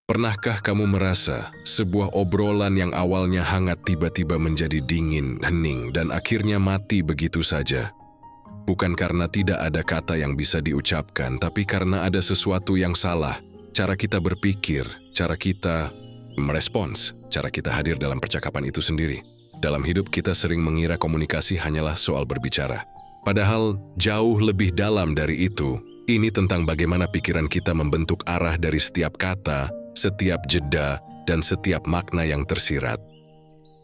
Pernahkah kamu merasa sebuah obrolan yang awalnya hangat tiba-tiba menjadi dingin, hening, dan akhirnya mati begitu saja? Bukan karena tidak ada kata yang bisa diucapkan, tapi karena ada sesuatu yang salah. Cara kita berpikir, cara kita merespons, cara kita hadir dalam percakapan itu sendiri. Dalam hidup kita sering mengira komunikasi hanyalah soal berbicara. Padahal jauh lebih dalam dari itu. Ini tentang bagaimana pikiran kita membentuk arah dari setiap kata, setiap jeda, dan setiap makna yang tersirat.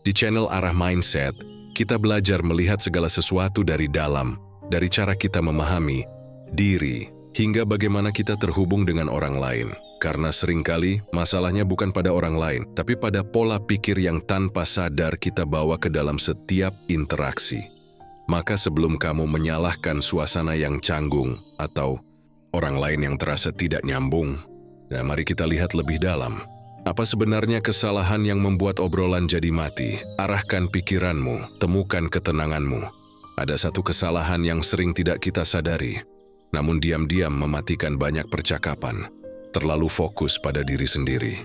Di channel Arah Mindset, kita belajar melihat segala sesuatu dari dalam, dari cara kita memahami diri, hingga bagaimana kita terhubung dengan orang lain. Karena seringkali masalahnya bukan pada orang lain, tapi pada pola pikir yang tanpa sadar kita bawa ke dalam setiap interaksi. Maka sebelum kamu menyalahkan suasana yang canggung atau orang lain yang terasa tidak nyambung, nah mari kita lihat lebih dalam. Apa sebenarnya kesalahan yang membuat obrolan jadi mati? Arahkan pikiranmu, temukan ketenanganmu. Ada satu kesalahan yang sering tidak kita sadari, namun diam-diam mematikan banyak percakapan. Terlalu fokus pada diri sendiri.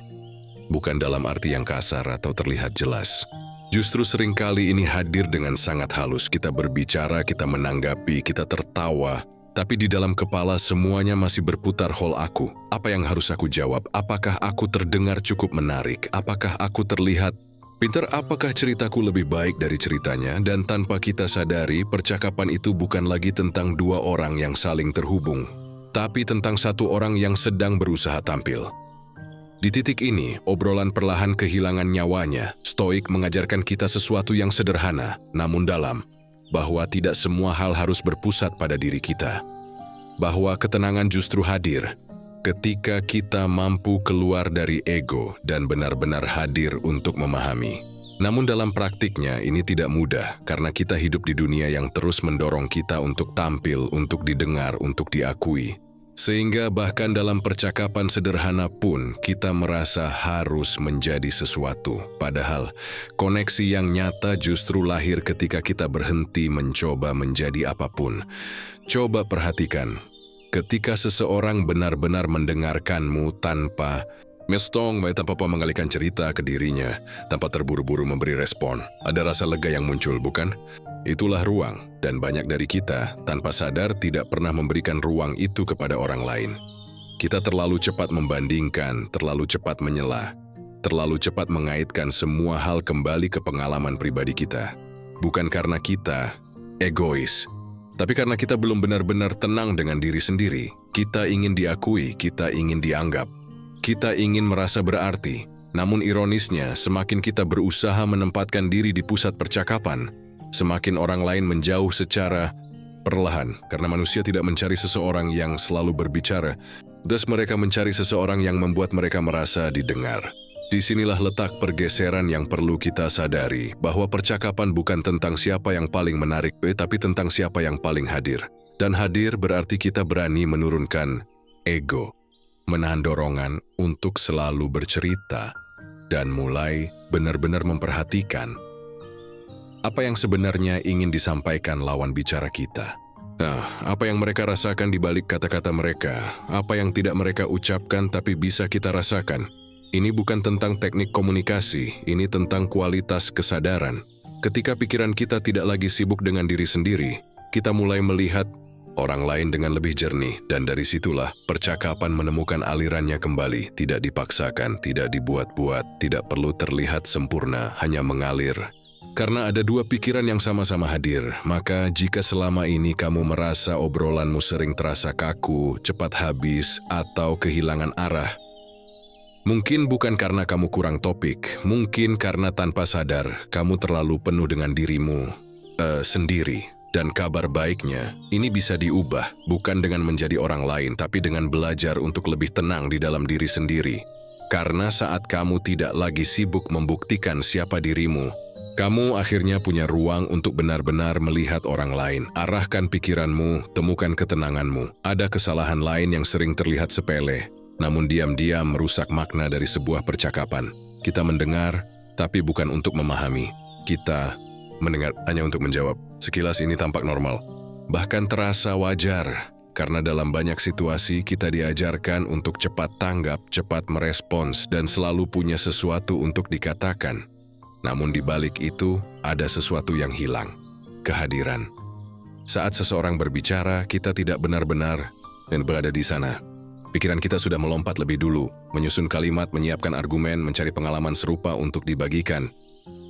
Bukan dalam arti yang kasar atau terlihat jelas. Justru seringkali ini hadir dengan sangat halus. Kita berbicara, kita menanggapi, kita tertawa, tapi di dalam kepala semuanya masih berputar aku. Apa yang harus aku jawab? Apakah aku terdengar cukup menarik? Apakah aku terlihat pintar? Apakah ceritaku lebih baik dari ceritanya? Dan tanpa kita sadari, percakapan itu bukan lagi tentang dua orang yang saling terhubung, tapi tentang satu orang yang sedang berusaha tampil. Di titik ini, obrolan perlahan kehilangan nyawanya. Stoik mengajarkan kita sesuatu yang sederhana, namun dalam, bahwa tidak semua hal harus berpusat pada diri kita. Bahwa ketenangan justru hadir ketika kita mampu keluar dari ego dan benar-benar hadir untuk memahami. Namun dalam praktiknya ini tidak mudah karena kita hidup di dunia yang terus mendorong kita untuk tampil, untuk didengar, untuk diakui. Sehingga bahkan dalam percakapan sederhana pun kita merasa harus menjadi sesuatu. Padahal koneksi yang nyata justru lahir ketika kita berhenti mencoba menjadi apapun. Coba perhatikan, ketika seseorang benar-benar mendengarkanmu tanpa mengalihkan cerita ke dirinya, tanpa terburu-buru memberi respon, ada rasa lega yang muncul, bukan? Itulah ruang, dan banyak dari kita, tanpa sadar, tidak pernah memberikan ruang itu kepada orang lain. Kita terlalu cepat membandingkan, terlalu cepat menyela, terlalu cepat mengaitkan semua hal kembali ke pengalaman pribadi kita. Bukan karena kita egois, tapi karena kita belum benar-benar tenang dengan diri sendiri. Kita ingin diakui, kita ingin dianggap, kita ingin merasa berarti. Namun ironisnya, semakin kita berusaha menempatkan diri di pusat percakapan, semakin orang lain menjauh secara perlahan, karena manusia tidak mencari seseorang yang selalu berbicara, thus mereka mencari seseorang yang membuat mereka merasa didengar. Disinilah letak pergeseran yang perlu kita sadari, bahwa percakapan bukan tentang siapa yang paling menarik, tapi tentang siapa yang paling hadir. Dan hadir berarti kita berani menurunkan ego, menahan dorongan untuk selalu bercerita, dan mulai benar-benar memperhatikan apa yang sebenarnya ingin disampaikan lawan bicara kita. Apa yang mereka rasakan di balik kata-kata mereka, apa yang tidak mereka ucapkan tapi bisa kita rasakan. Ini bukan tentang teknik komunikasi, ini tentang kualitas kesadaran. Ketika pikiran kita tidak lagi sibuk dengan diri sendiri, kita mulai melihat orang lain dengan lebih jernih, dan dari situlah percakapan menemukan alirannya kembali, tidak dipaksakan, tidak dibuat-buat, tidak perlu terlihat sempurna, hanya mengalir. Karena ada dua pikiran yang sama-sama hadir, maka jika selama ini kamu merasa obrolanmu sering terasa kaku, cepat habis, atau kehilangan arah, mungkin bukan karena kamu kurang topik, mungkin karena tanpa sadar kamu terlalu penuh dengan dirimu sendiri. Dan kabar baiknya, ini bisa diubah, bukan dengan menjadi orang lain, tapi dengan belajar untuk lebih tenang di dalam diri sendiri. Karena saat kamu tidak lagi sibuk membuktikan siapa dirimu, kamu akhirnya punya ruang untuk benar-benar melihat orang lain. Arahkan pikiranmu, temukan ketenanganmu. Ada kesalahan lain yang sering terlihat sepele, namun diam-diam merusak makna dari sebuah percakapan. Kita mendengar, tapi bukan untuk memahami. Kita mendengar hanya untuk menjawab. Sekilas ini tampak normal, bahkan terasa wajar. Karena dalam banyak situasi kita diajarkan untuk cepat tanggap, cepat merespons, dan selalu punya sesuatu untuk dikatakan. Namun di balik itu, ada sesuatu yang hilang. Kehadiran. Saat seseorang berbicara, kita tidak benar-benar berada di sana. Pikiran kita sudah melompat lebih dulu, menyusun kalimat, menyiapkan argumen, mencari pengalaman serupa untuk dibagikan.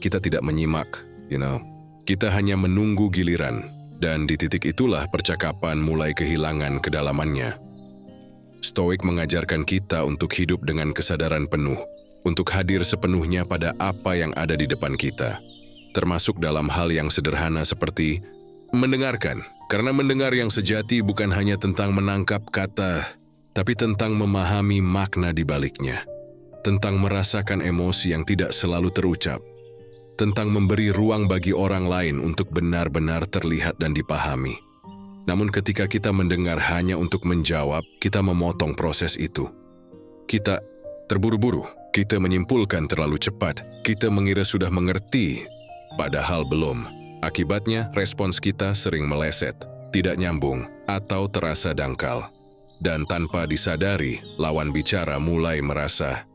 Kita tidak menyimak, Kita hanya menunggu giliran, dan di titik itulah percakapan mulai kehilangan kedalamannya. Stoik mengajarkan kita untuk hidup dengan kesadaran penuh, untuk hadir sepenuhnya pada apa yang ada di depan kita, termasuk dalam hal yang sederhana seperti mendengarkan. Karena mendengar yang sejati bukan hanya tentang menangkap kata, tapi tentang memahami makna di baliknya, tentang merasakan emosi yang tidak selalu terucap, tentang memberi ruang bagi orang lain untuk benar-benar terlihat dan dipahami. Namun ketika kita mendengar hanya untuk menjawab, kita memotong proses itu. Kita terburu-buru, kita menyimpulkan terlalu cepat, kita mengira sudah mengerti, padahal belum. Akibatnya, respons kita sering meleset, tidak nyambung, atau terasa dangkal. Dan tanpa disadari, lawan bicara mulai merasa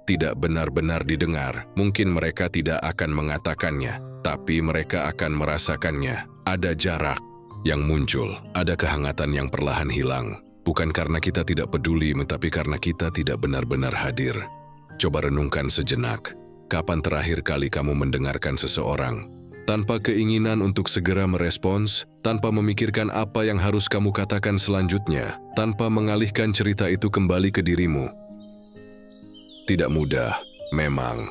tidak benar-benar didengar. Mungkin mereka tidak akan mengatakannya, tapi mereka akan merasakannya. Ada jarak yang muncul, ada kehangatan yang perlahan hilang. Bukan karena kita tidak peduli, tapi karena kita tidak benar-benar hadir. Coba renungkan sejenak, kapan terakhir kali kamu mendengarkan seseorang? Tanpa keinginan untuk segera merespons, tanpa memikirkan apa yang harus kamu katakan selanjutnya, tanpa mengalihkan cerita itu kembali ke dirimu. Tidak mudah, memang.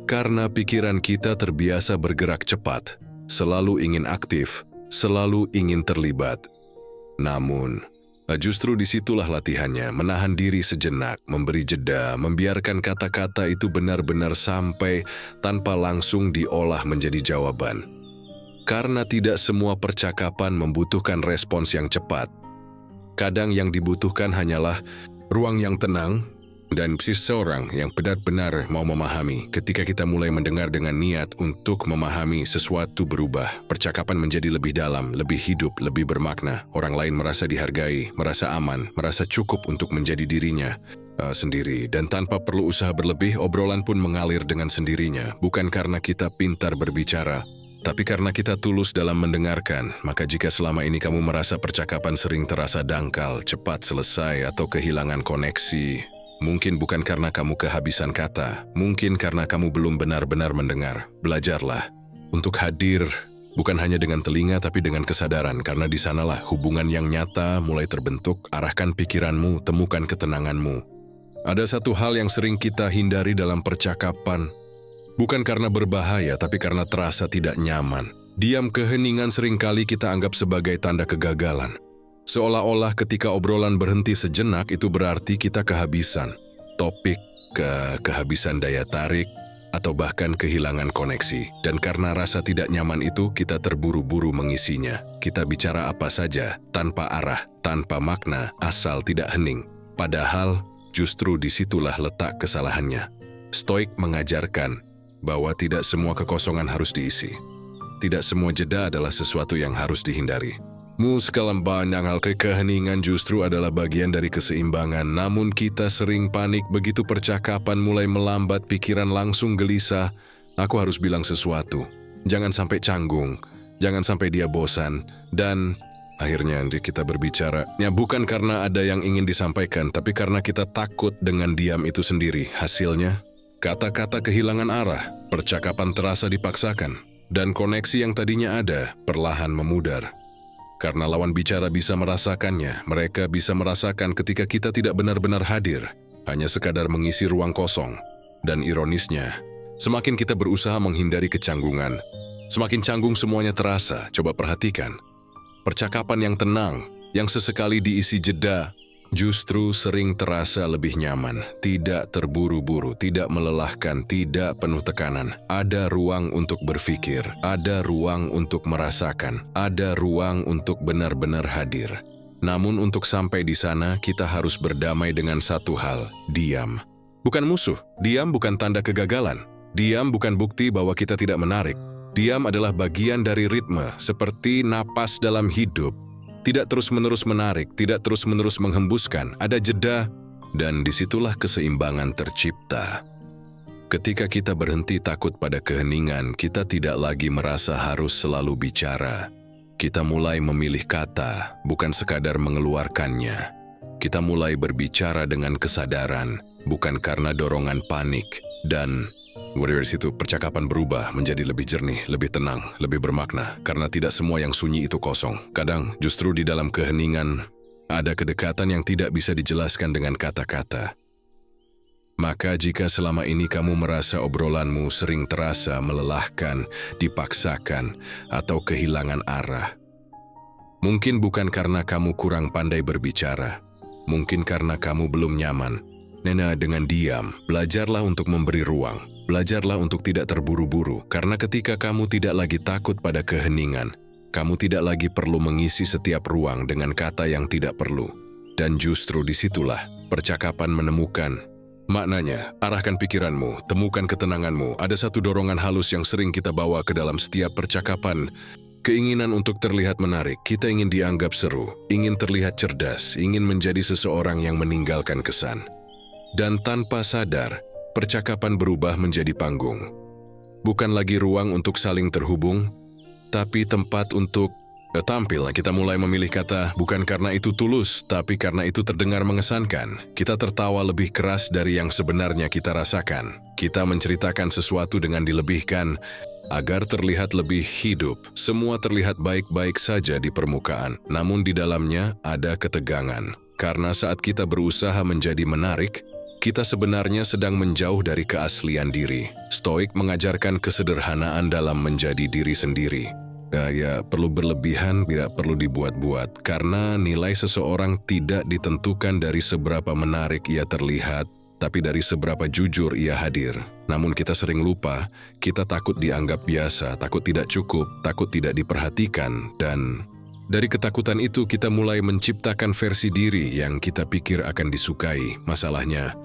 Karena pikiran kita terbiasa bergerak cepat, selalu ingin aktif, selalu ingin terlibat. Namun, justru disitulah latihannya, menahan diri sejenak, memberi jeda, membiarkan kata-kata itu benar-benar sampai tanpa langsung diolah menjadi jawaban. Karena tidak semua percakapan membutuhkan respons yang cepat. Kadang yang dibutuhkan hanyalah ruang yang tenang, dan seseorang yang benar-benar mau memahami. Ketika kita mulai mendengar dengan niat untuk memahami, sesuatu berubah. Percakapan menjadi lebih dalam, lebih hidup, lebih bermakna. Orang lain merasa dihargai, merasa aman, merasa cukup untuk menjadi dirinya sendiri. Dan tanpa perlu usaha berlebih, obrolan pun mengalir dengan sendirinya. Bukan karena kita pintar berbicara, tapi karena kita tulus dalam mendengarkan. Maka jika selama ini kamu merasa percakapan sering terasa dangkal, cepat selesai, atau kehilangan koneksi, mungkin bukan karena kamu kehabisan kata, mungkin karena kamu belum benar-benar mendengar. Belajarlah untuk hadir, bukan hanya dengan telinga tapi dengan kesadaran, karena di sanalah hubungan yang nyata mulai terbentuk. Arahkan pikiranmu, temukan ketenanganmu. Ada satu hal yang sering kita hindari dalam percakapan, bukan karena berbahaya tapi karena terasa tidak nyaman. Diam keheningan seringkali kita anggap sebagai tanda kegagalan. Seolah-olah ketika obrolan berhenti sejenak itu berarti kita kehabisan topik, kehabisan daya tarik, atau bahkan kehilangan koneksi. Dan karena rasa tidak nyaman itu, kita terburu-buru mengisinya. Kita bicara apa saja, tanpa arah, tanpa makna, asal tidak hening. Padahal, justru disitulah letak kesalahannya. Stoik mengajarkan bahwa tidak semua kekosongan harus diisi. Tidak semua jeda adalah sesuatu yang harus dihindari. Sekalian banyak hal keheningan justru adalah bagian dari keseimbangan. Namun kita sering panik begitu percakapan mulai melambat, pikiran langsung gelisah. Aku harus bilang sesuatu. Jangan sampai canggung, jangan sampai dia bosan. Dan akhirnya nanti kita berbicara. Ya, bukan karena ada yang ingin disampaikan, tapi karena kita takut dengan diam itu sendiri. Hasilnya, kata-kata kehilangan arah, percakapan terasa dipaksakan, dan koneksi yang tadinya ada perlahan memudar. Karena lawan bicara bisa merasakannya, mereka bisa merasakan ketika kita tidak benar-benar hadir, hanya sekadar mengisi ruang kosong. Dan ironisnya, semakin kita berusaha menghindari kecanggungan, semakin canggung semuanya terasa. Coba perhatikan, percakapan yang tenang, yang sesekali diisi jeda, justru sering terasa lebih nyaman, tidak terburu-buru, tidak melelahkan, tidak penuh tekanan. Ada ruang untuk berpikir, ada ruang untuk merasakan, ada ruang untuk benar-benar hadir. Namun untuk sampai di sana, kita harus berdamai dengan satu hal, diam. Bukan musuh, diam bukan tanda kegagalan. Diam bukan bukti bahwa kita tidak menarik. Diam adalah bagian dari ritme, seperti napas dalam hidup. Tidak terus-menerus menarik, tidak terus-menerus menghembuskan, ada jeda, dan disitulah keseimbangan tercipta. Ketika kita berhenti takut pada keheningan, kita tidak lagi merasa harus selalu bicara. Kita mulai memilih kata, bukan sekadar mengeluarkannya. Kita mulai berbicara dengan kesadaran, bukan karena dorongan panik, dan dari situ percakapan berubah menjadi lebih jernih, lebih tenang, lebih bermakna, karena tidak semua yang sunyi itu kosong. Kadang justru di dalam keheningan ada kedekatan yang tidak bisa dijelaskan dengan kata-kata. Maka jika selama ini kamu merasa obrolanmu sering terasa melelahkan, dipaksakan, atau kehilangan arah, mungkin bukan karena kamu kurang pandai berbicara, mungkin karena kamu belum nyaman. Dengan diam, belajarlah untuk memberi ruang. Belajarlah untuk tidak terburu-buru, karena ketika kamu tidak lagi takut pada keheningan, kamu tidak lagi perlu mengisi setiap ruang dengan kata yang tidak perlu. Dan justru disitulah percakapan menemukan maknanya. Arahkan pikiranmu, temukan ketenanganmu. Ada satu dorongan halus yang sering kita bawa ke dalam setiap percakapan. Keinginan untuk terlihat menarik, kita ingin dianggap seru, ingin terlihat cerdas, ingin menjadi seseorang yang meninggalkan kesan. Dan tanpa sadar, percakapan berubah menjadi panggung. Bukan lagi ruang untuk saling terhubung, tapi tempat untuk tampil. Kita mulai memilih kata bukan karena itu tulus, tapi karena itu terdengar mengesankan. Kita tertawa lebih keras dari yang sebenarnya kita rasakan. Kita menceritakan sesuatu dengan dilebihkan, agar terlihat lebih hidup. Semua terlihat baik-baik saja di permukaan, namun di dalamnya ada ketegangan. Karena saat kita berusaha menjadi menarik, kita sebenarnya sedang menjauh dari keaslian diri. Stoik mengajarkan kesederhanaan dalam menjadi diri sendiri. Perlu berlebihan, tidak perlu dibuat-buat. Karena nilai seseorang tidak ditentukan dari seberapa menarik ia terlihat, tapi dari seberapa jujur ia hadir. Namun kita sering lupa, kita takut dianggap biasa, takut tidak cukup, takut tidak diperhatikan, dan dari ketakutan itu kita mulai menciptakan versi diri yang kita pikir akan disukai. Masalahnya,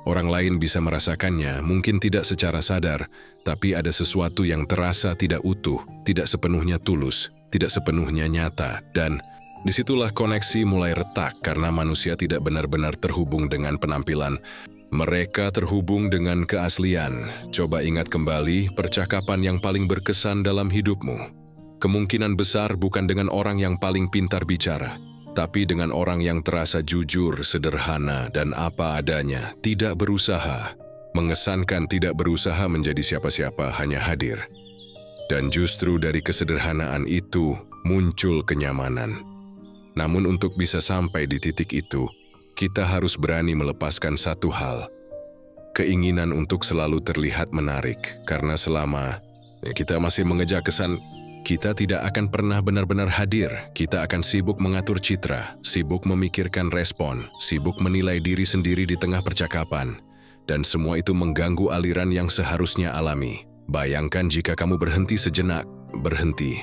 orang lain bisa merasakannya, mungkin tidak secara sadar, tapi ada sesuatu yang terasa tidak utuh, tidak sepenuhnya tulus, tidak sepenuhnya nyata, dan disitulah koneksi mulai retak karena manusia tidak benar-benar terhubung dengan penampilan. Mereka terhubung dengan keaslian. Coba ingat kembali percakapan yang paling berkesan dalam hidupmu. Kemungkinan besar bukan dengan orang yang paling pintar bicara, tapi dengan orang yang terasa jujur, sederhana, dan apa adanya, tidak berusaha. Mengesankan, tidak berusaha menjadi siapa-siapa, hanya hadir. Dan justru dari kesederhanaan itu, muncul kenyamanan. Namun untuk bisa sampai di titik itu, kita harus berani melepaskan satu hal. Keinginan untuk selalu terlihat menarik, karena selama kita masih mengejar kesan, kita tidak akan pernah benar-benar hadir. Kita akan sibuk mengatur citra, sibuk memikirkan respon, sibuk menilai diri sendiri di tengah percakapan. Dan semua itu mengganggu aliran yang seharusnya alami. Bayangkan jika kamu berhenti sejenak, berhenti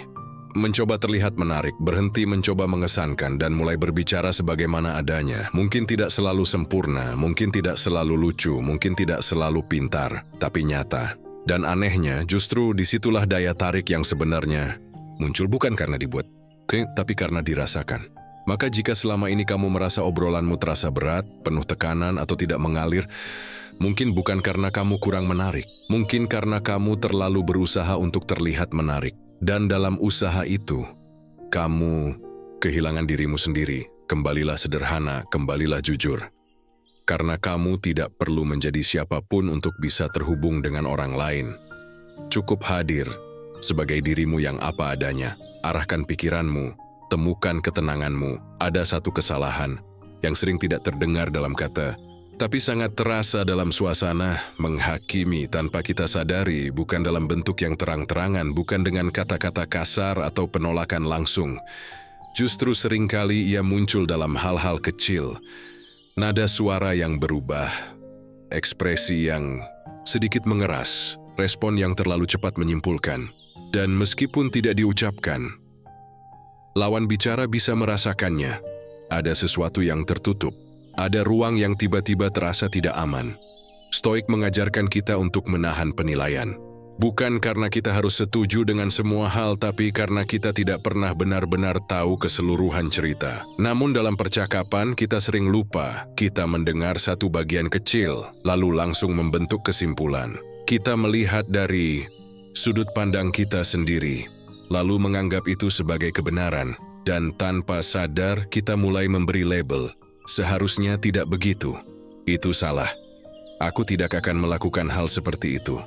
mencoba terlihat menarik, berhenti mencoba mengesankan, dan mulai berbicara sebagaimana adanya. Mungkin tidak selalu sempurna, mungkin tidak selalu lucu, mungkin tidak selalu pintar, tapi nyata. Dan anehnya, justru disitulah daya tarik yang sebenarnya muncul bukan karena dibuat, tapi karena dirasakan. Maka jika selama ini kamu merasa obrolanmu terasa berat, penuh tekanan, atau tidak mengalir, mungkin bukan karena kamu kurang menarik. Mungkin karena kamu terlalu berusaha untuk terlihat menarik. Dan dalam usaha itu, kamu kehilangan dirimu sendiri. Kembalilah sederhana, kembalilah jujur. Karena kamu tidak perlu menjadi siapapun untuk bisa terhubung dengan orang lain. Cukup hadir sebagai dirimu yang apa adanya. Arahkan pikiranmu, temukan ketenanganmu. Ada satu kesalahan yang sering tidak terdengar dalam kata, tapi sangat terasa dalam suasana, menghakimi tanpa kita sadari, bukan dalam bentuk yang terang-terangan, bukan dengan kata-kata kasar atau penolakan langsung. Justru seringkali ia muncul dalam hal-hal kecil. Nada suara yang berubah, ekspresi yang sedikit mengeras, respon yang terlalu cepat menyimpulkan. Dan meskipun tidak diucapkan, lawan bicara bisa merasakannya. Ada sesuatu yang tertutup, ada ruang yang tiba-tiba terasa tidak aman. Stoik mengajarkan kita untuk menahan penilaian. Bukan karena kita harus setuju dengan semua hal, tapi karena kita tidak pernah benar-benar tahu keseluruhan cerita. Namun dalam percakapan, kita sering lupa. Kita mendengar satu bagian kecil, lalu langsung membentuk kesimpulan. Kita melihat dari sudut pandang kita sendiri, lalu menganggap itu sebagai kebenaran. Dan tanpa sadar, kita mulai memberi label. Seharusnya tidak begitu. Itu salah. Aku tidak akan melakukan hal seperti itu.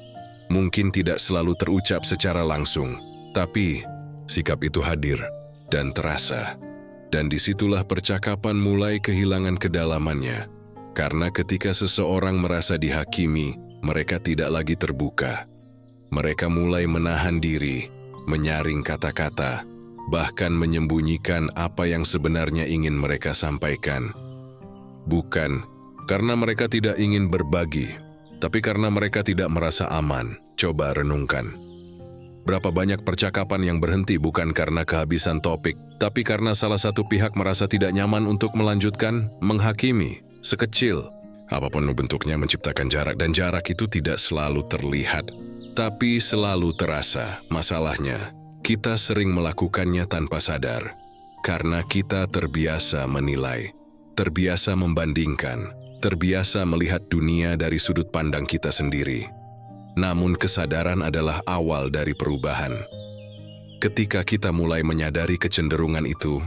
Mungkin tidak selalu terucap secara langsung, tapi sikap itu hadir dan terasa. Dan disitulah percakapan mulai kehilangan kedalamannya. Karena ketika seseorang merasa dihakimi, mereka tidak lagi terbuka. Mereka mulai menahan diri, menyaring kata-kata, bahkan menyembunyikan apa yang sebenarnya ingin mereka sampaikan. Bukan karena mereka tidak ingin berbagi, tapi karena mereka tidak merasa aman. Coba renungkan. Berapa banyak percakapan yang berhenti bukan karena kehabisan topik, tapi karena salah satu pihak merasa tidak nyaman untuk melanjutkan, menghakimi, sekecil apapun bentuknya menciptakan jarak, dan jarak itu tidak selalu terlihat, tapi selalu terasa. Masalahnya, kita sering melakukannya tanpa sadar, karena kita terbiasa menilai, terbiasa membandingkan, terbiasa melihat dunia dari sudut pandang kita sendiri. Namun kesadaran adalah awal dari perubahan. Ketika kita mulai menyadari kecenderungan itu,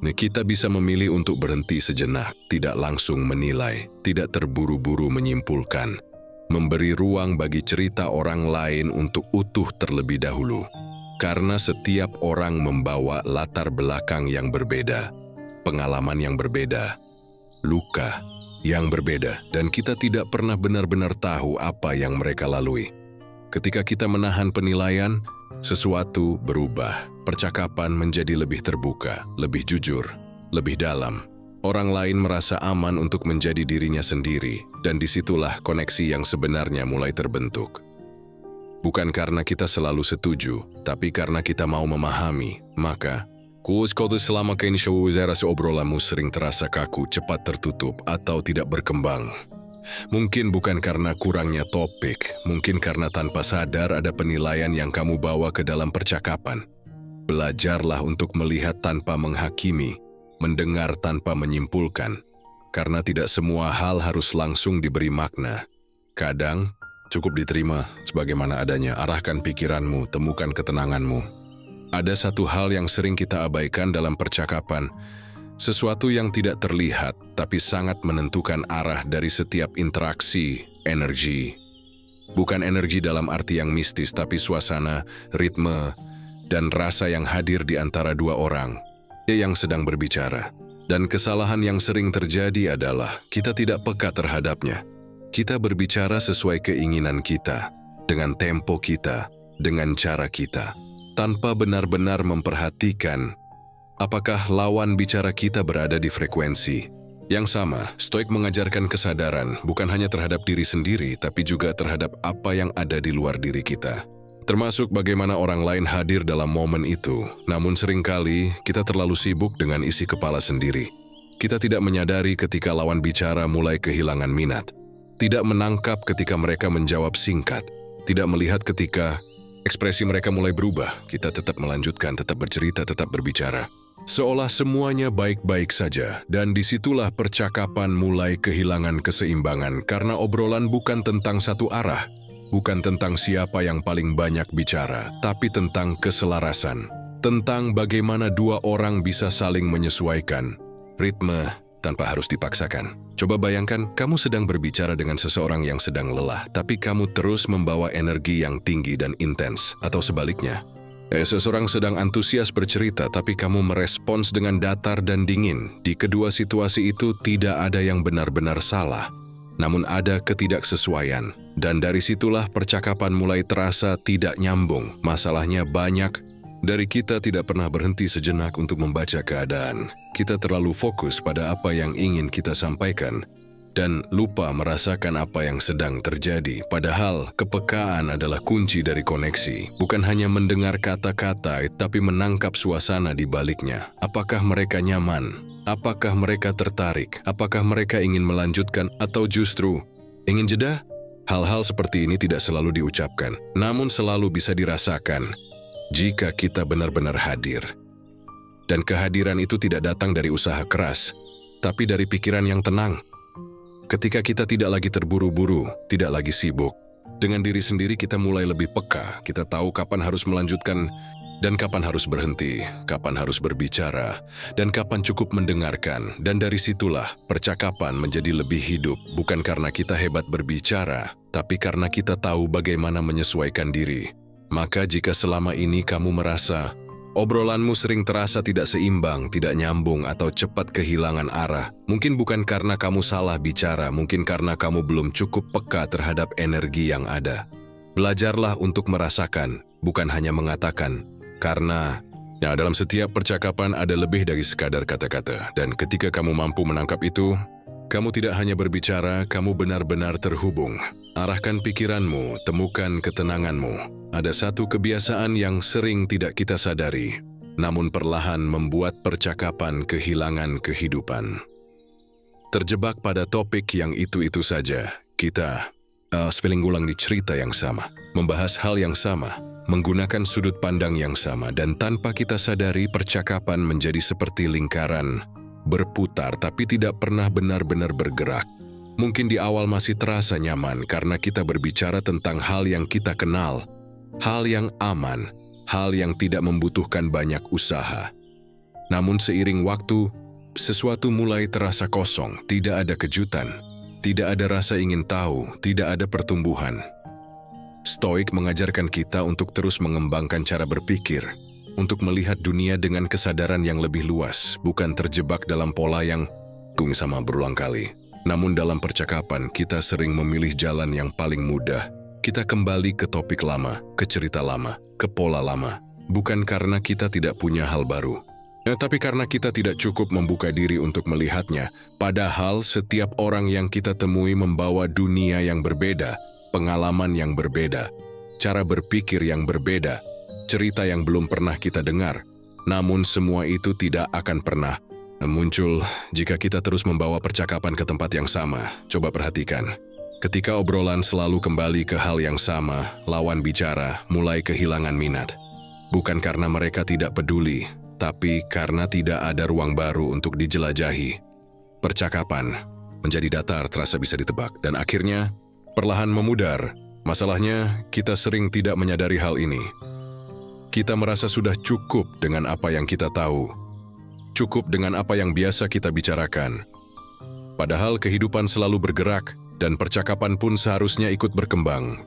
kita bisa memilih untuk berhenti sejenak, tidak langsung menilai, tidak terburu-buru menyimpulkan, memberi ruang bagi cerita orang lain untuk utuh terlebih dahulu. Karena setiap orang membawa latar belakang yang berbeda, pengalaman yang berbeda, luka yang berbeda, dan kita tidak pernah benar-benar tahu apa yang mereka lalui. Ketika kita menahan penilaian, sesuatu berubah. Percakapan menjadi lebih terbuka, lebih jujur, lebih dalam. Orang lain merasa aman untuk menjadi dirinya sendiri, dan disitulah koneksi yang sebenarnya mulai terbentuk. Bukan karena kita selalu setuju, tapi karena kita mau memahami. Maka, kalau selama kini rasa obrolanmu sering terasa kaku, cepat tertutup, atau tidak berkembang. Mungkin bukan karena kurangnya topik, mungkin karena tanpa sadar ada penilaian yang kamu bawa ke dalam percakapan. Belajarlah untuk melihat tanpa menghakimi, mendengar tanpa menyimpulkan, karena tidak semua hal harus langsung diberi makna. Kadang, cukup diterima sebagaimana adanya, arahkan pikiranmu, temukan ketenanganmu. Ada satu hal yang sering kita abaikan dalam percakapan, sesuatu yang tidak terlihat tapi sangat menentukan arah dari setiap interaksi, energi. Bukan energi dalam arti yang mistis, tapi suasana, ritme, dan rasa yang hadir di antara dua orang yang sedang berbicara. Dan kesalahan yang sering terjadi adalah kita tidak peka terhadapnya. Kita berbicara sesuai keinginan kita, dengan tempo kita, dengan cara kita, tanpa benar-benar memperhatikan apakah lawan bicara kita berada di frekuensi yang sama. Stoik mengajarkan kesadaran bukan hanya terhadap diri sendiri, tapi juga terhadap apa yang ada di luar diri kita. Termasuk bagaimana orang lain hadir dalam momen itu. Namun seringkali kita terlalu sibuk dengan isi kepala sendiri. Kita tidak menyadari ketika lawan bicara mulai kehilangan minat, tidak menangkap ketika mereka menjawab singkat, tidak melihat ketika ekspresi mereka mulai berubah. Kita tetap melanjutkan, tetap bercerita, tetap berbicara, seolah semuanya baik-baik saja. Dan disitulah percakapan mulai kehilangan keseimbangan, karena obrolan bukan tentang satu arah, bukan tentang siapa yang paling banyak bicara, tapi tentang keselarasan, tentang bagaimana dua orang bisa saling menyesuaikan ritme tanpa harus dipaksakan. Coba bayangkan, kamu sedang berbicara dengan seseorang yang sedang lelah, tapi kamu terus membawa energi yang tinggi dan intens, atau sebaliknya. Seseorang sedang antusias bercerita, tapi kamu merespons dengan datar dan dingin. Di kedua situasi itu tidak ada yang benar-benar salah, namun ada ketidaksesuaian. Dan dari situlah percakapan mulai terasa tidak nyambung. Masalahnya banyak dari kita tidak pernah berhenti sejenak untuk membaca keadaan. Kita terlalu fokus pada apa yang ingin kita sampaikan dan lupa merasakan apa yang sedang terjadi. Padahal kepekaan adalah kunci dari koneksi. Bukan hanya mendengar kata-kata, tapi menangkap suasana di baliknya. Apakah mereka nyaman? Apakah mereka tertarik? Apakah mereka ingin melanjutkan atau justru ingin jeda? Hal-hal seperti ini tidak selalu diucapkan, namun selalu bisa dirasakan jika kita benar-benar hadir. Dan kehadiran itu tidak datang dari usaha keras, tapi dari pikiran yang tenang. Ketika kita tidak lagi terburu-buru, tidak lagi sibuk, dengan diri sendiri kita mulai lebih peka. Kita tahu kapan harus melanjutkan dan kapan harus berhenti, kapan harus berbicara, dan kapan cukup mendengarkan. Dan dari situlah percakapan menjadi lebih hidup, bukan karena kita hebat berbicara, tapi karena kita tahu bagaimana menyesuaikan diri. Maka jika selama ini kamu merasa obrolanmu sering terasa tidak seimbang, tidak nyambung, atau cepat kehilangan arah, mungkin bukan karena kamu salah bicara, mungkin karena kamu belum cukup peka terhadap energi yang ada. Belajarlah untuk merasakan, bukan hanya mengatakan. Karena dalam setiap percakapan ada lebih dari sekadar kata-kata. Dan ketika kamu mampu menangkap itu, kamu tidak hanya berbicara, kamu benar-benar terhubung. Arahkan pikiranmu, temukan ketenanganmu. Ada satu kebiasaan yang sering tidak kita sadari, namun perlahan membuat percakapan kehilangan kehidupan. Terjebak pada topik yang itu-itu saja, kita spelling ulang di cerita yang sama, membahas hal yang sama, menggunakan sudut pandang yang sama, dan tanpa kita sadari percakapan menjadi seperti lingkaran, berputar tapi tidak pernah benar-benar bergerak. Mungkin di awal masih terasa nyaman karena kita berbicara tentang hal yang kita kenal, hal yang aman, hal yang tidak membutuhkan banyak usaha. Namun seiring waktu, sesuatu mulai terasa kosong, tidak ada kejutan, tidak ada rasa ingin tahu, tidak ada pertumbuhan. Stoik mengajarkan kita untuk terus mengembangkan cara berpikir, untuk melihat dunia dengan kesadaran yang lebih luas, bukan terjebak dalam pola yang sama berulang kali. Namun dalam percakapan, kita sering memilih jalan yang paling mudah. Kita kembali ke topik lama, ke cerita lama, ke pola lama. Bukan karena kita tidak punya hal baru, tapi karena kita tidak cukup membuka diri untuk melihatnya. Padahal setiap orang yang kita temui membawa dunia yang berbeda, pengalaman yang berbeda, cara berpikir yang berbeda, cerita yang belum pernah kita dengar. Namun semua itu tidak akan pernah muncul jika kita terus membawa percakapan ke tempat yang sama. Coba perhatikan. Ketika obrolan selalu kembali ke hal yang sama, lawan bicara mulai kehilangan minat. Bukan karena mereka tidak peduli, tapi karena tidak ada ruang baru untuk dijelajahi. Percakapan menjadi datar, terasa bisa ditebak, dan akhirnya perlahan memudar. Masalahnya, kita sering tidak menyadari hal ini. Kita merasa sudah cukup dengan apa yang kita tahu, cukup dengan apa yang biasa kita bicarakan. Padahal kehidupan selalu bergerak, dan percakapan pun seharusnya ikut berkembang.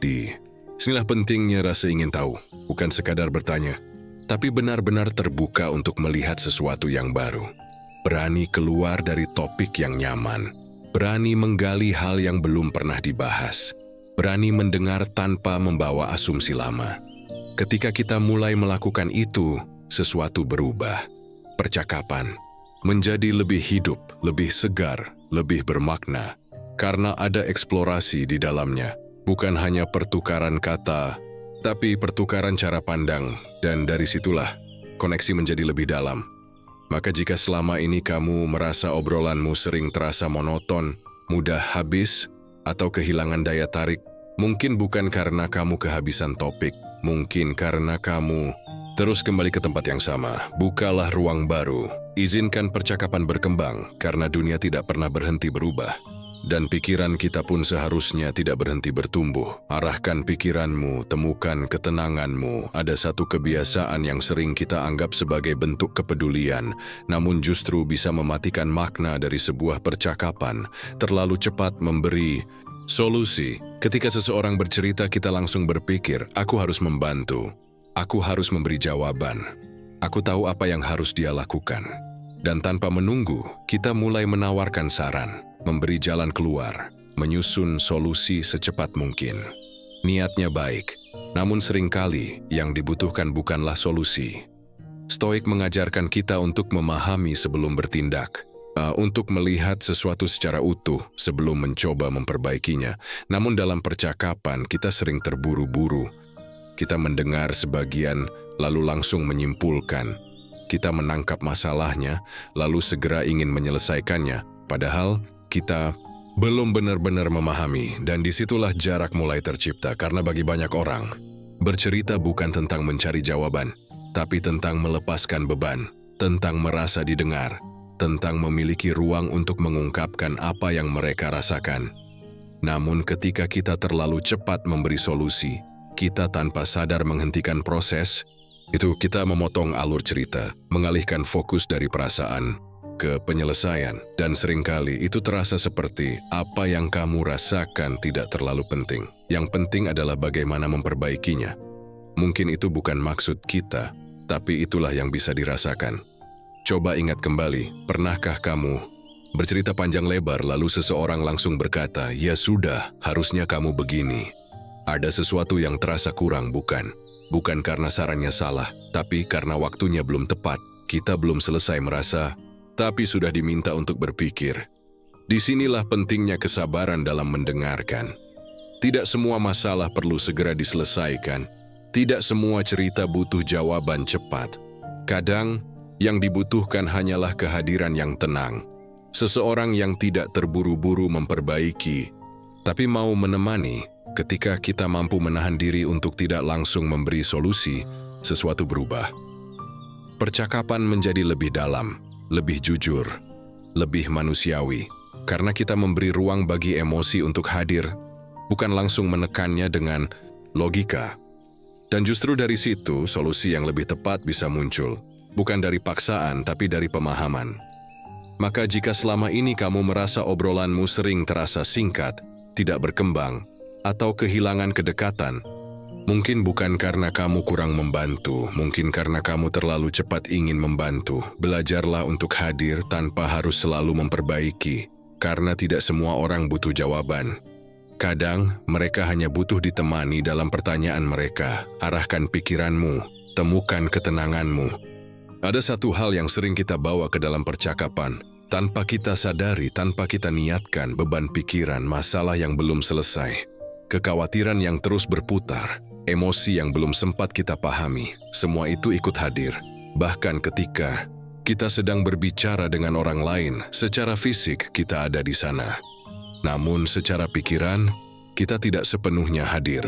Sinilah pentingnya rasa ingin tahu, bukan sekadar bertanya, tapi benar-benar terbuka untuk melihat sesuatu yang baru. Berani keluar dari topik yang nyaman, berani menggali hal yang belum pernah dibahas, berani mendengar tanpa membawa asumsi lama. Ketika kita mulai melakukan itu, sesuatu berubah. Percakapan menjadi lebih hidup, lebih segar, lebih bermakna, karena ada eksplorasi di dalamnya. Bukan hanya pertukaran kata, tapi pertukaran cara pandang, dan dari situlah koneksi menjadi lebih dalam. Maka jika selama ini kamu merasa obrolanmu sering terasa monoton, mudah habis, atau kehilangan daya tarik, mungkin bukan karena kamu kehabisan topik, mungkin karena kamu terus kembali ke tempat yang sama. Bukalah ruang baru, izinkan percakapan berkembang, karena dunia tidak pernah berhenti berubah. Dan pikiran kita pun seharusnya tidak berhenti bertumbuh. Arahkan pikiranmu, temukan ketenanganmu. Ada satu kebiasaan yang sering kita anggap sebagai bentuk kepedulian, namun justru bisa mematikan makna dari sebuah percakapan. Terlalu cepat memberi solusi. Ketika seseorang bercerita, kita langsung berpikir, aku harus membantu. Aku harus memberi jawaban. Aku tahu apa yang harus dia lakukan. Dan tanpa menunggu, kita mulai menawarkan saran, memberi jalan keluar, menyusun solusi secepat mungkin. Niatnya baik, namun seringkali yang dibutuhkan bukanlah solusi. Stoik mengajarkan kita untuk memahami sebelum bertindak, untuk melihat sesuatu secara utuh sebelum mencoba memperbaikinya. Namun dalam percakapan kita sering terburu-buru. Kita mendengar sebagian, lalu langsung menyimpulkan. Kita menangkap masalahnya, lalu segera ingin menyelesaikannya, padahal kita belum benar-benar memahami, dan disitulah jarak mulai tercipta karena bagi banyak orang, bercerita bukan tentang mencari jawaban, tapi tentang melepaskan beban, tentang merasa didengar, tentang memiliki ruang untuk mengungkapkan apa yang mereka rasakan. Namun ketika kita terlalu cepat memberi solusi, kita tanpa sadar menghentikan proses, itu kita memotong alur cerita, mengalihkan fokus dari perasaan ke penyelesaian, dan seringkali itu terasa seperti apa yang kamu rasakan tidak terlalu penting. Yang penting adalah bagaimana memperbaikinya. Mungkin itu bukan maksud kita, tapi itulah yang bisa dirasakan. Coba ingat kembali, pernahkah kamu bercerita panjang lebar lalu seseorang langsung berkata, "Ya sudah, harusnya kamu begini." Ada sesuatu yang terasa kurang, bukan? Bukan karena sarannya salah, tapi karena waktunya belum tepat. Kita belum selesai merasa, tapi sudah diminta untuk berpikir. Disinilah pentingnya kesabaran dalam mendengarkan. Tidak semua masalah perlu segera diselesaikan. Tidak semua cerita butuh jawaban cepat. Kadang, yang dibutuhkan hanyalah kehadiran yang tenang. Seseorang yang tidak terburu-buru memperbaiki, tapi mau menemani. Ketika kita mampu menahan diri untuk tidak langsung memberi solusi, sesuatu berubah. Percakapan menjadi lebih dalam, lebih jujur, lebih manusiawi, karena kita memberi ruang bagi emosi untuk hadir, bukan langsung menekannya dengan logika. Dan justru dari situ, solusi yang lebih tepat bisa muncul, bukan dari paksaan, tapi dari pemahaman. Maka jika selama ini kamu merasa obrolanmu sering terasa singkat, tidak berkembang, atau kehilangan kedekatan, mungkin bukan karena kamu kurang membantu, mungkin karena kamu terlalu cepat ingin membantu. Belajarlah untuk hadir tanpa harus selalu memperbaiki, karena tidak semua orang butuh jawaban. Kadang, mereka hanya butuh ditemani dalam pertanyaan mereka. Arahkan pikiranmu, temukan ketenanganmu. Ada satu hal yang sering kita bawa ke dalam percakapan, tanpa kita sadari, tanpa kita niatkan, beban pikiran, masalah yang belum selesai, kekhawatiran yang terus berputar, emosi yang belum sempat kita pahami, semua itu ikut hadir. Bahkan ketika kita sedang berbicara dengan orang lain, secara fisik kita ada di sana. Namun secara pikiran, kita tidak sepenuhnya hadir.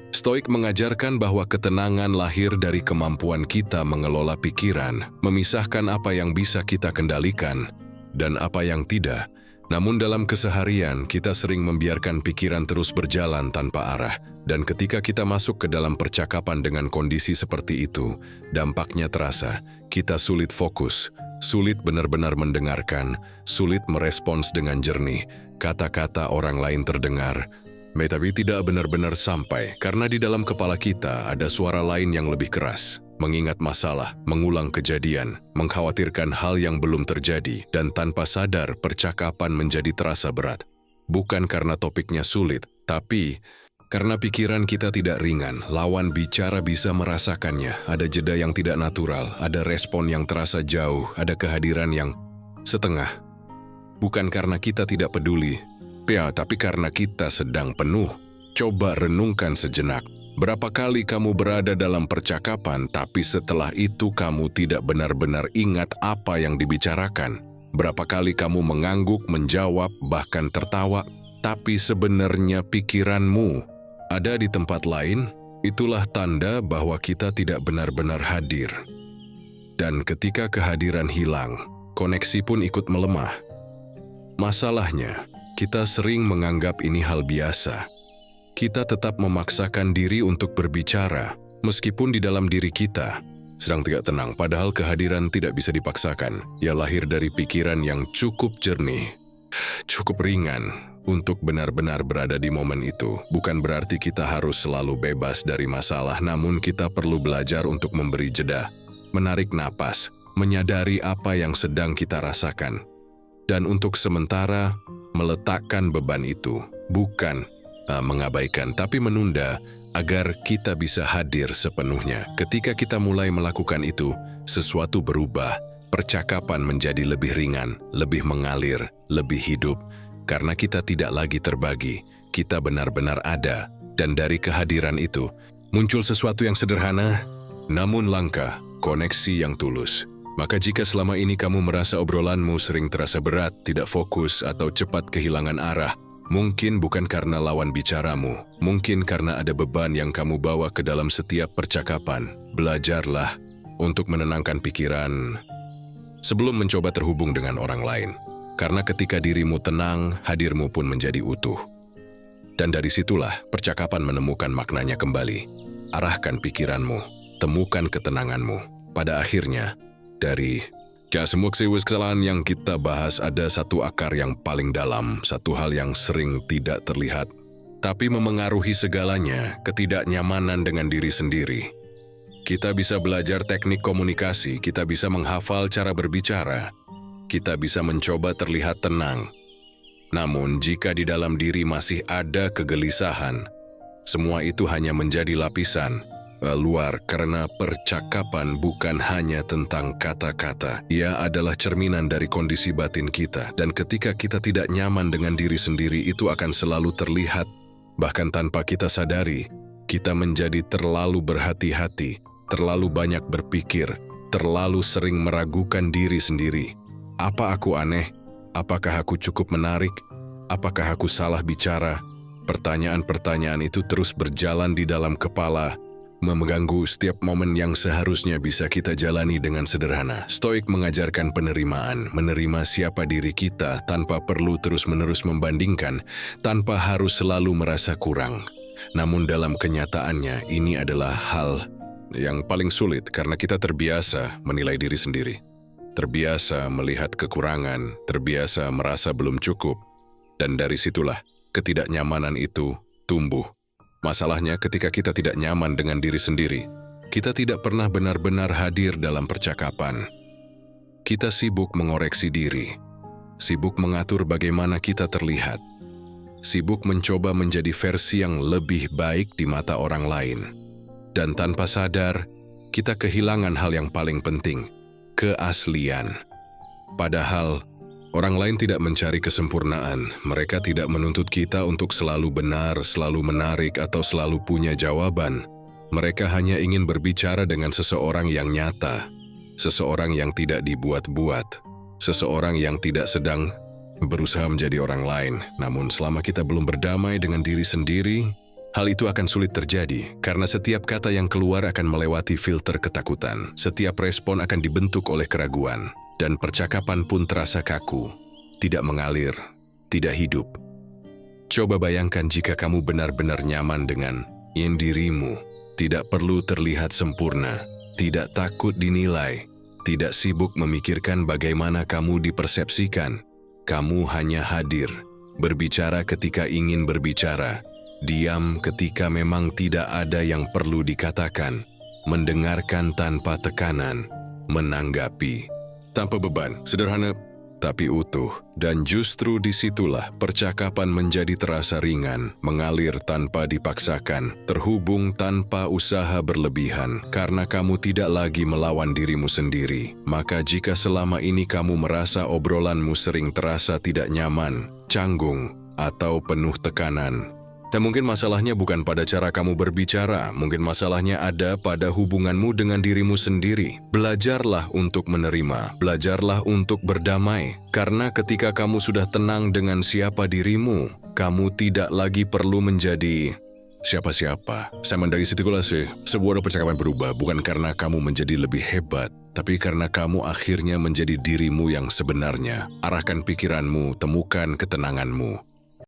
Stoik mengajarkan bahwa ketenangan lahir dari kemampuan kita mengelola pikiran, memisahkan apa yang bisa kita kendalikan dan apa yang tidak. Namun dalam keseharian, kita sering membiarkan pikiran terus berjalan tanpa arah. Dan ketika kita masuk ke dalam percakapan dengan kondisi seperti itu, dampaknya terasa, kita sulit fokus, sulit benar-benar mendengarkan, sulit merespons dengan jernih. Kata-kata orang lain terdengar, tapi tidak benar-benar sampai, karena di dalam kepala kita ada suara lain yang lebih keras. Mengingat masalah, mengulang kejadian, mengkhawatirkan hal yang belum terjadi, dan tanpa sadar percakapan menjadi terasa berat. Bukan karena topiknya sulit, tapi karena pikiran kita tidak ringan. Lawan bicara bisa merasakannya, ada jeda yang tidak natural, ada respon yang terasa jauh, ada kehadiran yang setengah. Bukan karena kita tidak peduli, tapi karena kita sedang penuh. Coba renungkan sejenak. Berapa kali kamu berada dalam percakapan, tapi setelah itu kamu tidak benar-benar ingat apa yang dibicarakan? Berapa kali kamu mengangguk, menjawab, bahkan tertawa, tapi sebenarnya pikiranmu ada di tempat lain? Itulah tanda bahwa kita tidak benar-benar hadir. Dan ketika kehadiran hilang, koneksi pun ikut melemah. Masalahnya, kita sering menganggap ini hal biasa. Kita tetap memaksakan diri untuk berbicara, meskipun di dalam diri kita sedang tidak tenang, padahal kehadiran tidak bisa dipaksakan. Ia lahir dari pikiran yang cukup jernih, cukup ringan untuk benar-benar berada di momen itu. Bukan berarti kita harus selalu bebas dari masalah, namun kita perlu belajar untuk memberi jeda, menarik napas, menyadari apa yang sedang kita rasakan. Dan untuk sementara, meletakkan beban itu, bukan mengabaikan, tapi menunda agar kita bisa hadir sepenuhnya. Ketika kita mulai melakukan itu, sesuatu berubah. Percakapan menjadi lebih ringan, lebih mengalir, lebih hidup. Karena kita tidak lagi terbagi, kita benar-benar ada. Dan dari kehadiran itu, muncul sesuatu yang sederhana, namun langka, koneksi yang tulus. Maka jika selama ini kamu merasa obrolanmu sering terasa berat, tidak fokus, atau cepat kehilangan arah, mungkin bukan karena lawan bicaramu, mungkin karena ada beban yang kamu bawa ke dalam setiap percakapan. Belajarlah untuk menenangkan pikiran sebelum mencoba terhubung dengan orang lain. Karena ketika dirimu tenang, hadirmu pun menjadi utuh. Dan dari situlah percakapan menemukan maknanya kembali. Arahkan pikiranmu, temukan ketenanganmu. Pada akhirnya, dari semua kesalahan yang kita bahas ada satu akar yang paling dalam, satu hal yang sering tidak terlihat, tapi memengaruhi segalanya, ketidaknyamanan dengan diri sendiri. Kita bisa belajar teknik komunikasi, kita bisa menghafal cara berbicara, kita bisa mencoba terlihat tenang. Namun jika di dalam diri masih ada kegelisahan, semua itu hanya menjadi lapisan luar, karena percakapan bukan hanya tentang kata-kata. Ia adalah cerminan dari kondisi batin kita, dan ketika kita tidak nyaman dengan diri sendiri, itu akan selalu terlihat. Bahkan tanpa kita sadari, kita menjadi terlalu berhati-hati, terlalu banyak berpikir, terlalu sering meragukan diri sendiri. Apa aku aneh? Apakah aku cukup menarik? Apakah aku salah bicara? Pertanyaan-pertanyaan itu terus berjalan di dalam kepala, mengganggu setiap momen yang seharusnya bisa kita jalani dengan sederhana. Stoik mengajarkan penerimaan, menerima siapa diri kita tanpa perlu terus-menerus membandingkan, tanpa harus selalu merasa kurang. Namun dalam kenyataannya, ini adalah hal yang paling sulit karena kita terbiasa menilai diri sendiri. Terbiasa melihat kekurangan, terbiasa merasa belum cukup, dan dari situlah ketidaknyamanan itu tumbuh. Masalahnya ketika kita tidak nyaman dengan diri sendiri, kita tidak pernah benar-benar hadir dalam percakapan. Kita sibuk mengoreksi diri, sibuk mengatur bagaimana kita terlihat, sibuk mencoba menjadi versi yang lebih baik di mata orang lain. Dan tanpa sadar, kita kehilangan hal yang paling penting, keaslian. Padahal, orang lain tidak mencari kesempurnaan. Mereka tidak menuntut kita untuk selalu benar, selalu menarik, atau selalu punya jawaban. Mereka hanya ingin berbicara dengan seseorang yang nyata, seseorang yang tidak dibuat-buat, seseorang yang tidak sedang berusaha menjadi orang lain. Namun selama kita belum berdamai dengan diri sendiri, hal itu akan sulit terjadi, karena setiap kata yang keluar akan melewati filter ketakutan. Setiap respon akan dibentuk oleh keraguan. Dan percakapan pun terasa kaku, tidak mengalir, tidak hidup. Coba bayangkan jika kamu benar-benar nyaman dengan dirimu, tidak perlu terlihat sempurna, tidak takut dinilai, tidak sibuk memikirkan bagaimana kamu dipersepsikan. Kamu hanya hadir, berbicara ketika ingin berbicara, diam ketika memang tidak ada yang perlu dikatakan, mendengarkan tanpa tekanan, menanggapi tanpa beban, sederhana tapi utuh. Dan justru disitulah percakapan menjadi terasa ringan, mengalir tanpa dipaksakan, terhubung tanpa usaha berlebihan, karena kamu tidak lagi melawan dirimu sendiri. Maka jika selama ini kamu merasa obrolanmu sering terasa tidak nyaman, canggung, atau penuh tekanan, dan mungkin masalahnya bukan pada cara kamu berbicara, mungkin masalahnya ada pada hubunganmu dengan dirimu sendiri. Belajarlah untuk menerima, belajarlah untuk berdamai. Karena ketika kamu sudah tenang dengan siapa dirimu, kamu tidak lagi perlu menjadi siapa-siapa. Simon dari Sitikulah sebuah percakapan berubah, bukan karena kamu menjadi lebih hebat, tapi karena kamu akhirnya menjadi dirimu yang sebenarnya. Arahkan pikiranmu, temukan ketenanganmu.